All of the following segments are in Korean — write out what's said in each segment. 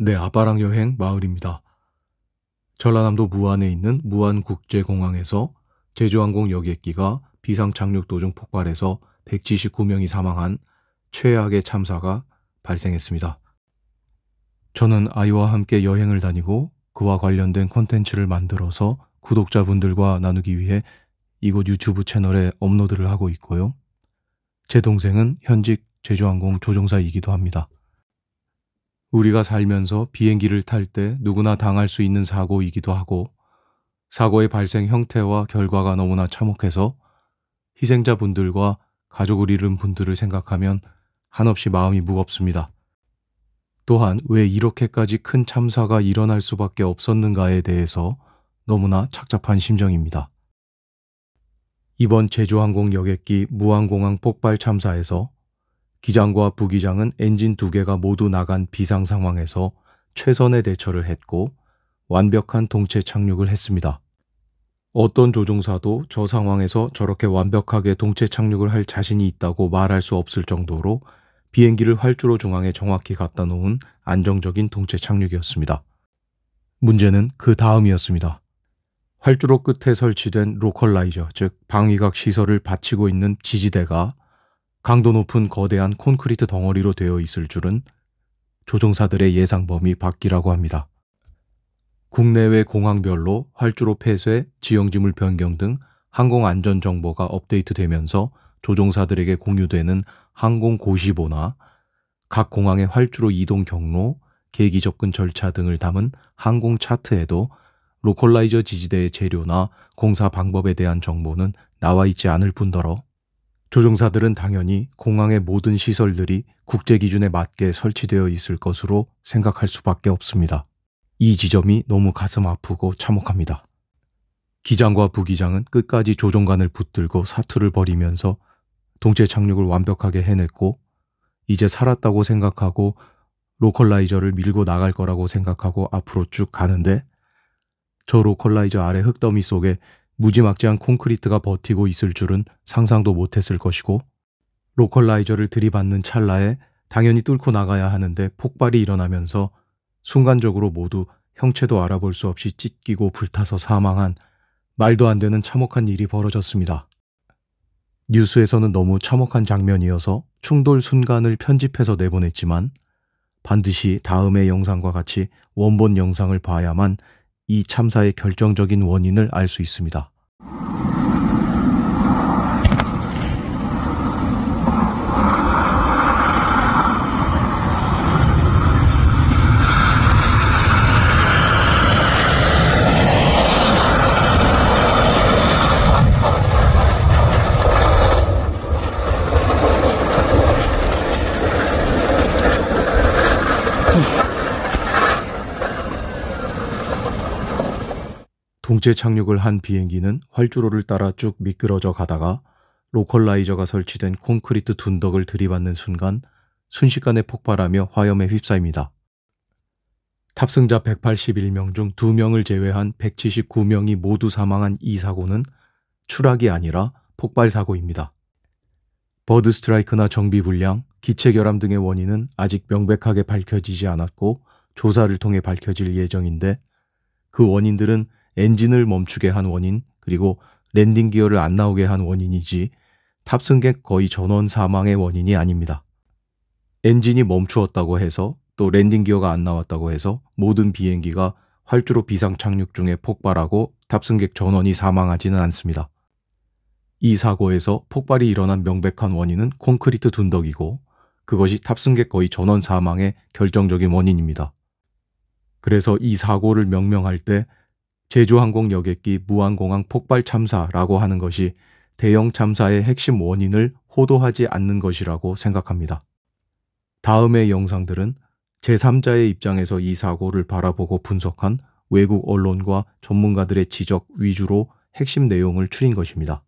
네, 아빠랑 여행 마을입니다. 전라남도 무안에 있는 무안국제공항에서 제주항공 여객기가 비상 착륙 도중 폭발해서 179명이 사망한 최악의 참사가 발생했습니다. 저는 아이와 함께 여행을 다니고 그와 관련된 콘텐츠를 만들어서 구독자분들과 나누기 위해 이곳 유튜브 채널에 업로드를 하고 있고요. 제 동생은 현직 제주항공 조종사이기도 합니다. 우리가 살면서 비행기를 탈 때 누구나 당할 수 있는 사고이기도 하고 사고의 발생 형태와 결과가 너무나 참혹해서 희생자분들과 가족을 잃은 분들을 생각하면 한없이 마음이 무겁습니다. 또한 왜 이렇게까지 큰 참사가 일어날 수밖에 없었는가에 대해서 너무나 착잡한 심정입니다. 이번 제주항공 여객기 무안공항 폭발 참사에서 기장과 부기장은 엔진 2개가 모두 나간 비상 상황에서 최선의 대처를 했고 완벽한 동체 착륙을 했습니다. 어떤 조종사도 저 상황에서 저렇게 완벽하게 동체 착륙을 할 자신이 있다고 말할 수 없을 정도로 비행기를 활주로 중앙에 정확히 갖다 놓은 안정적인 동체 착륙이었습니다. 문제는 그 다음이었습니다. 활주로 끝에 설치된 로컬라이저, 즉 방위각 시설을 받치고 있는 지지대가 강도 높은 거대한 콘크리트 덩어리로 되어 있을 줄은 조종사들의 예상 범위 밖이라고 합니다. 국내외 공항별로 활주로 폐쇄, 지형지물 변경 등 항공 안전 정보가 업데이트되면서 조종사들에게 공유되는 항공 고시보나 각 공항의 활주로 이동 경로, 계기 접근 절차 등을 담은 항공 차트에도 로컬라이저 지지대의 재료나 공사 방법에 대한 정보는 나와 있지 않을 뿐더러 조종사들은 당연히 공항의 모든 시설들이 국제 기준에 맞게 설치되어 있을 것으로 생각할 수밖에 없습니다. 이 지점이 너무 가슴 아프고 참혹합니다. 기장과 부기장은 끝까지 조종관을 붙들고 사투를 벌이면서 동체 착륙을 완벽하게 해냈고 이제 살았다고 생각하고 로컬라이저를 밀고 나갈 거라고 생각하고 앞으로 쭉 가는데 저 로컬라이저 아래 흙더미 속에 무지막지한 콘크리트가 버티고 있을 줄은 상상도 못했을 것이고 로컬라이저를 들이받는 찰나에 당연히 뚫고 나가야 하는데 폭발이 일어나면서 순간적으로 모두 형체도 알아볼 수 없이 찢기고 불타서 사망한 말도 안 되는 참혹한 일이 벌어졌습니다. 뉴스에서는 너무 참혹한 장면이어서 충돌 순간을 편집해서 내보냈지만 반드시 다음의 영상과 같이 원본 영상을 봐야만 이 참사의 결정적인 원인을 알 수 있습니다. 동체 착륙을 한 비행기는 활주로를 따라 쭉 미끄러져 가다가 로컬라이저가 설치된 콘크리트 둔덕을 들이받는 순간 순식간에 폭발하며 화염에 휩싸입니다. 탑승자 181명 중 2명을 제외한 179명이 모두 사망한 이 사고는 추락이 아니라 폭발 사고입니다. 버드 스트라이크나 정비 불량, 기체 결함 등의 원인은 아직 명백하게 밝혀지지 않았고 조사를 통해 밝혀질 예정인데 그 원인들은 엔진을 멈추게 한 원인 그리고 랜딩 기어를 안 나오게 한 원인이지 탑승객 거의 전원 사망의 원인이 아닙니다. 엔진이 멈추었다고 해서 또 랜딩 기어가 안 나왔다고 해서 모든 비행기가 활주로 비상 착륙 중에 폭발하고 탑승객 전원이 사망하지는 않습니다. 이 사고에서 폭발이 일어난 명백한 원인은 콘크리트 둔덕이고 그것이 탑승객 거의 전원 사망의 결정적인 원인입니다. 그래서 이 사고를 명명할 때 제주항공 여객기 무안공항 폭발 참사라고 하는 것이 대형 참사의 핵심 원인을 호도하지 않는 것이라고 생각합니다. 다음의 영상들은 제3자의 입장에서 이 사고를 바라보고 분석한 외국 언론과 전문가들의 지적 위주로 핵심 내용을 추린 것입니다.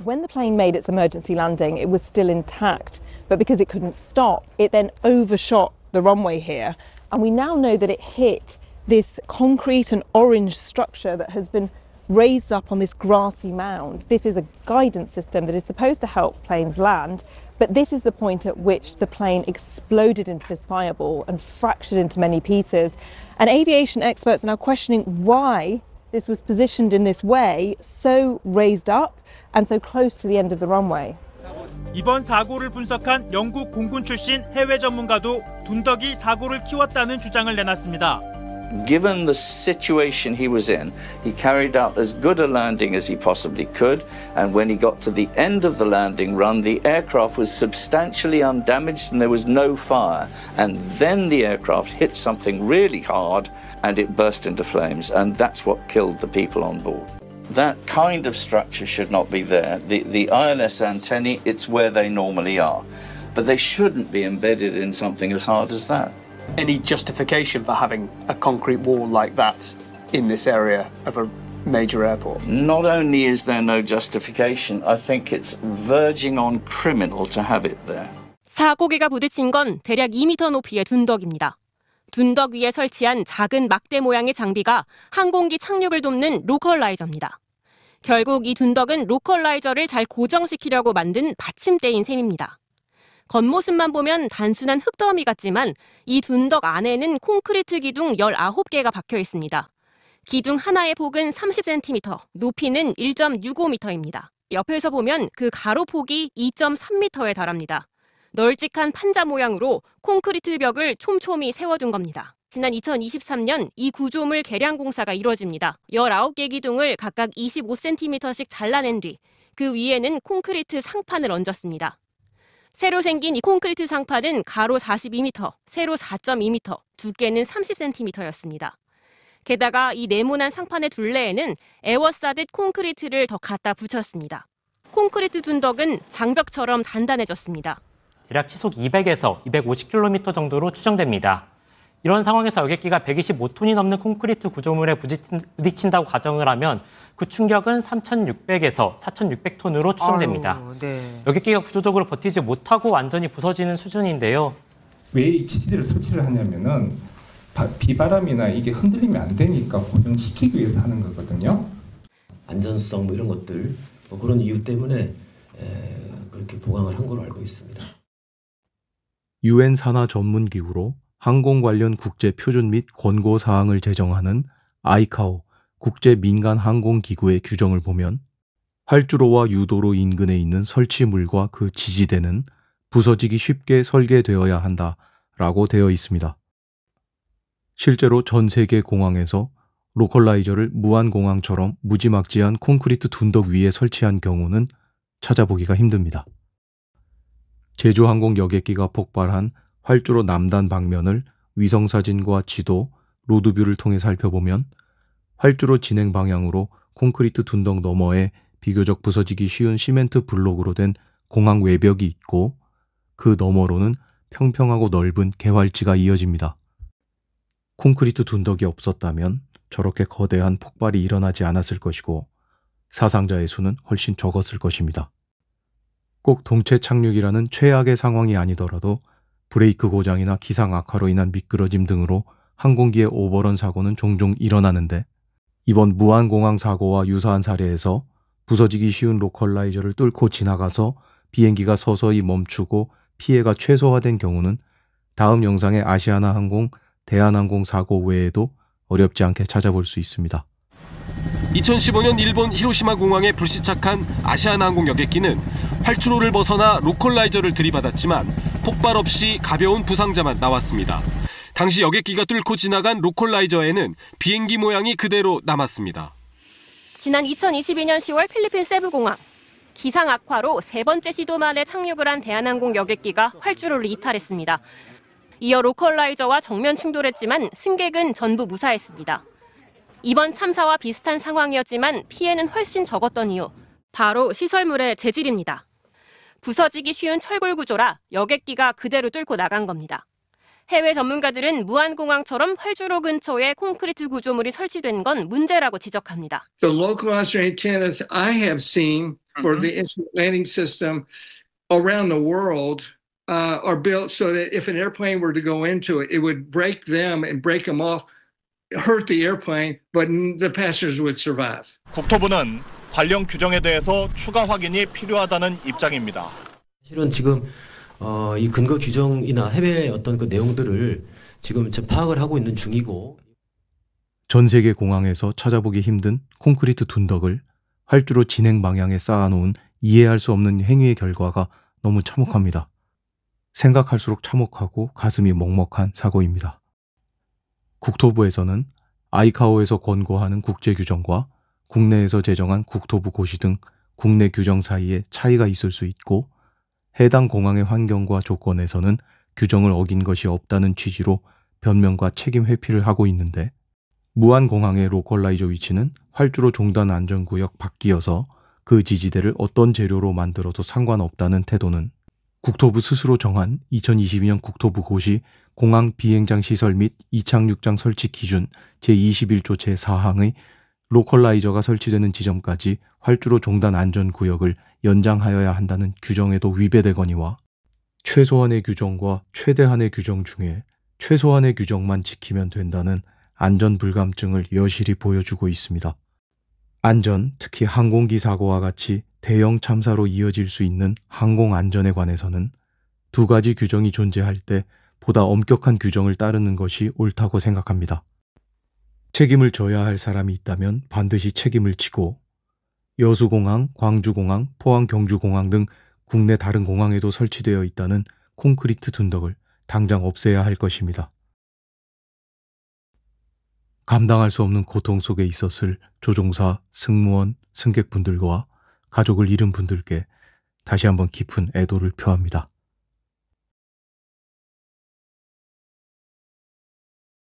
When the plane made its emergency landing, it was still intact, but because it couldn't stop, it then overshot the runway here, and we now know that it hit this concrete and orange structure that has been raised up on this grassy mound. This is a guidance system that is supposed to help planes land, But this is the point at which the plane exploded into this fireball and fractured into many pieces. And aviation experts are now questioning why this was positioned in this way, so raised up and so close to the end of the runway. 이번 사고를 분석한 영국 공군 출신 해외 전문가도 둔덕이 사고를 키웠다는 주장을 내놨습니다. Given the situation he was in, he carried out as good a landing as he possibly could, and when he got to the end of the landing run, the aircraft was substantially undamaged and there was no fire. And then the aircraft hit something really hard and it burst into flames, and that's what killed the people on board. That kind of structure should not be there. The ILS antennae, it's where they normally are, but they shouldn't be embedded in something as hard as that. Any justification for having a concrete wall like that in this area of a major airport? Not only is there no justification, I think it's verging on criminal to have it there. 사고기가 부딪힌 건 대략 2m 높이의 둔덕입니다. 둔덕 위에 설치한 작은 막대 모양의 장비가 항공기 착륙을 돕는 로컬라이저입니다. 결국 이 둔덕은 로컬라이저를 잘 고정시키려고 만든 받침대인 셈입니다. 겉모습만 보면 단순한 흙더미 같지만 이 둔덕 안에는 콘크리트 기둥 19개가 박혀 있습니다. 기둥 하나의 폭은 30cm, 높이는 1.65m입니다. 옆에서 보면 그 가로폭이 2.3m에 달합니다. 널찍한 판자 모양으로 콘크리트 벽을 촘촘히 세워둔 겁니다. 지난 2023년 이 구조물 개량 공사가 이루어집니다. 19개 기둥을 각각 25cm씩 잘라낸 뒤 그 위에는 콘크리트 상판을 얹었습니다. 새로 생긴 이 콘크리트 상판은 가로 42m, 세로 4.2m, 두께는 30cm였습니다. 게다가 이 네모난 상판의 둘레에는 에워싸듯 콘크리트를 더 갖다 붙였습니다. 콘크리트 둔덕은 장벽처럼 단단해졌습니다. 대략 시속 200에서 250km 정도로 추정됩니다. 이런 상황에서 여객기가 125톤이 넘는 콘크리트 구조물에 부딪힌다고 가정을 하면 그 충격은 3,600에서 4,600톤으로 추정됩니다. 네. 여객기가 구조적으로 버티지 못하고 완전히 부서지는 수준인데요. 왜 이 기지들을 설치를 하냐면은 비바람이나 이게 흔들리면 안 되니까 고정시키기 위해서 하는 거거든요. 안전성 뭐 이런 것들 그런 이유 때문에 그렇게 보강을 한 걸로 알고 있습니다. UN 산하 전문 기구로 항공 관련 국제 표준 및 권고 사항을 제정하는 아이카오 국제 민간 항공 기구의 규정을 보면 활주로와 유도로 인근에 있는 설치물과 그 지지대는 부서지기 쉽게 설계되어야 한다라고 되어 있습니다. 실제로 전 세계 공항에서 로컬라이저를 무안공항처럼 무지막지한 콘크리트 둔덕 위에 설치한 경우는 찾아보기가 힘듭니다. 제주항공 여객기가 폭발한 활주로 남단 방면을 위성사진과 지도, 로드뷰를 통해 살펴보면 활주로 진행 방향으로 콘크리트 둔덕 너머에 비교적 부서지기 쉬운 시멘트 블록으로 된 공항 외벽이 있고 그 너머로는 평평하고 넓은 개활지가 이어집니다. 콘크리트 둔덕이 없었다면 저렇게 거대한 폭발이 일어나지 않았을 것이고 사상자의 수는 훨씬 적었을 것입니다. 꼭 동체 착륙이라는 최악의 상황이 아니더라도 브레이크 고장이나 기상 악화로 인한 미끄러짐 등으로 항공기의 오버런 사고는 종종 일어나는데 이번 무안공항 사고와 유사한 사례에서 부서지기 쉬운 로컬라이저를 뚫고 지나가서 비행기가 서서히 멈추고 피해가 최소화된 경우는 다음 영상의 아시아나항공, 대한항공 사고 외에도 어렵지 않게 찾아볼 수 있습니다. 2015년 일본 히로시마 공항에 불시착한 아시아나항공 여객기는 활주로를 벗어나 로컬라이저를 들이받았지만 폭발 없이 가벼운 부상자만 나왔습니다. 당시 여객기가 뚫고 지나간 로컬라이저에는 비행기 모양이 그대로 남았습니다. 지난 2022년 10월 필리핀 세부공항. 기상 악화로 세 번째 시도 만에 착륙을 한 대한항공 여객기가 활주로를 이탈했습니다. 이어 로컬라이저와 정면 충돌했지만 승객은 전부 무사했습니다. 이번 참사와 비슷한 상황이었지만 피해는 훨씬 적었던 이유, 바로 시설물의 재질입니다. 부서지기 쉬운 철골 구조라 여객기가 그대로 뚫고 나간 겁니다. 해외 전문가들은 무안공항처럼 활주로 근처에 콘크리트 구조물이 설치된 건 문제라고 지적합니다. The localizer antennas I have seen for the instrument landing system around the world are built so that if an airplane were to go into it, it would break them and break them off, hurt the airplane, but the passengers would survive. 국토부는 관련 규정에 대해서 추가 확인이 필요하다는 입장입니다. 실은 지금 이 근거 규정이나 해외 어떤 그 내용들을 지금 파악을 하고 있는 중이고 전 세계 공항에서 찾아보기 힘든 콘크리트 둔덕을 활주로 진행 방향에 쌓아놓은 이해할 수 없는 행위의 결과가 너무 참혹합니다. 생각할수록 참혹하고 가슴이 먹먹한 사고입니다. 국토부에서는 아이카오에서 권고하는 국제 규정과 국내에서 제정한 국토부 고시 등 국내 규정 사이에 차이가 있을 수 있고 해당 공항의 환경과 조건에서는 규정을 어긴 것이 없다는 취지로 변명과 책임 회피를 하고 있는데 무안공항의 로컬라이저 위치는 활주로 종단 안전구역 밖이어서 그 지지대를 어떤 재료로 만들어도 상관없다는 태도는 국토부 스스로 정한 2022년 국토부 고시 공항 비행장 시설 및 이착륙장 설치 기준 제21조 제4항의 로컬라이저가 설치되는 지점까지 활주로 종단 안전구역을 연장하여야 한다는 규정에도 위배되거니와 최소한의 규정과 최대한의 규정 중에 최소한의 규정만 지키면 된다는 안전 불감증을 여실히 보여주고 있습니다. 안전, 특히 항공기 사고와 같이 대형 참사로 이어질 수 있는 항공 안전에 관해서는 두 가지 규정이 존재할 때 보다 엄격한 규정을 따르는 것이 옳다고 생각합니다. 책임을 져야 할 사람이 있다면 반드시 책임을 지고 여수공항, 광주공항, 포항 경주공항 등 국내 다른 공항에도 설치되어 있다는 콘크리트 둔덕을 당장 없애야 할 것입니다. 감당할 수 없는 고통 속에 있었을 조종사, 승무원, 승객분들과 가족을 잃은 분들께 다시 한번 깊은 애도를 표합니다.